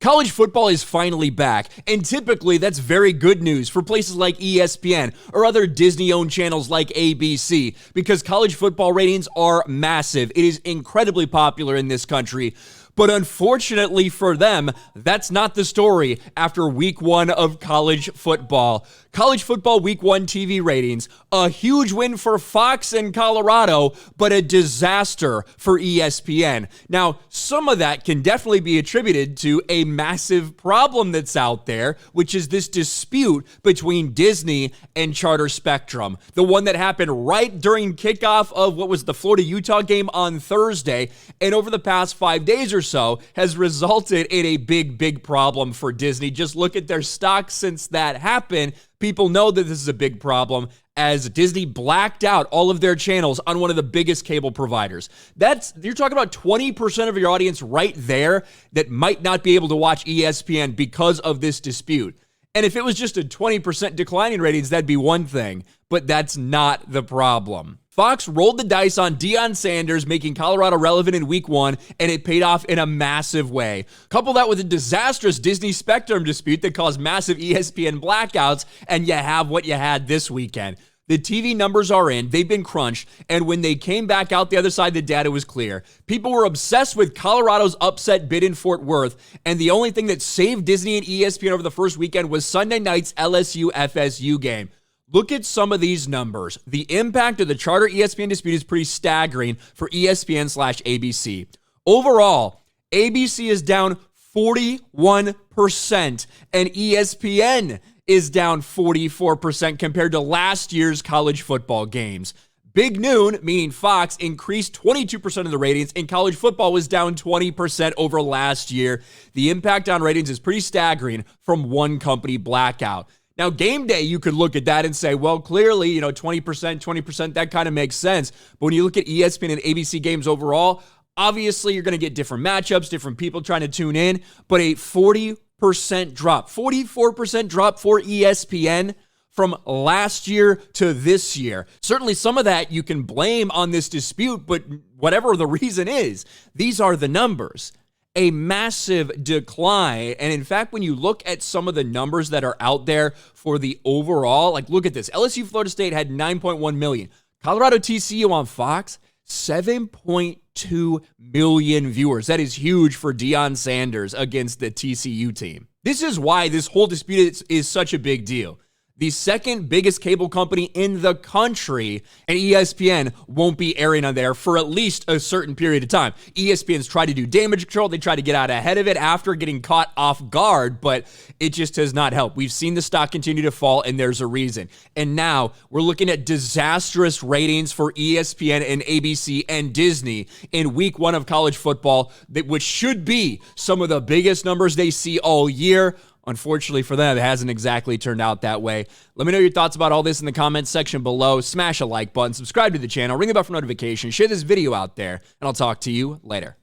College football is finally back, and typically that's very good news for places like ESPN or other Disney-owned channels like ABC, because college football ratings are massive. It is incredibly popular in this country. But unfortunately for them, that's not the story after week one of college football. College football week one TV ratings, a huge win for Fox and Colorado, but a disaster for ESPN. Now, some of that can definitely be attributed to a massive problem that's out there, which is this dispute between Disney and Charter Spectrum. The one that happened right during kickoff of what was the Florida-Utah game on Thursday, and over the past 5 days or so has resulted in a big problem for Disney. Just look at their stock since that happened. People know that this is a big problem as Disney blacked out all of their channels on one of the biggest cable providers. You're talking about 20% of your audience right there that might not be able to watch ESPN because of this dispute. And if it was just a 20% decline in ratings, that'd be one thing, but that's not the problem. Fox rolled the dice on Deion Sanders, making Colorado relevant in week one, and it paid off in a massive way. Couple that with a disastrous Disney Spectrum dispute that caused massive ESPN blackouts, and you have what you had this weekend. The TV numbers are in, they've been crunched, and when they came back out the other side, the data was clear. People were obsessed with Colorado's upset bid in Fort Worth, and the only thing that saved Disney and ESPN over the first weekend was Sunday night's LSU-FSU game. Look at some of these numbers. The impact of the Charter ESPN dispute is pretty staggering for ESPN/ABC. Overall, ABC is down 41%, and ESPN is down 44% compared to last year's college football games. Big Noon, meaning Fox, increased 22% of the ratings, and college football was down 20% over last year. The impact on ratings is pretty staggering from one company blackout. Now, game day, you could look at that and say, well, clearly, 20%, that kind of makes sense. But when you look at ESPN and ABC games overall, obviously you're going to get different matchups, different people trying to tune in, but a 40% drop, 44% drop for ESPN from last year to this year. Certainly some of that you can blame on this dispute, but whatever the reason is, these are the numbers. A massive decline. And in fact, when you look at some of the numbers that are out there for the overall, like look at this. LSU Florida State had 9.1 million. Colorado TCU on Fox, 7.2 million viewers. That is huge for Deion Sanders against the TCU team. This is why this whole dispute is such a big deal. The second biggest cable company in the country, and ESPN won't be airing on there for at least a certain period of time. ESPN's tried to do damage control. They try to get out ahead of it after getting caught off guard, but it just has not helped. We've seen the stock continue to fall, and there's a reason. And now we're looking at disastrous ratings for ESPN and ABC and Disney in week one of college football, which should be some of the biggest numbers they see all year. Unfortunately for them, it hasn't exactly turned out that way. Let me know your thoughts about all this in the comments section below. Smash a like button, subscribe to the channel, ring the bell for notifications, share this video out there, and I'll talk to you later.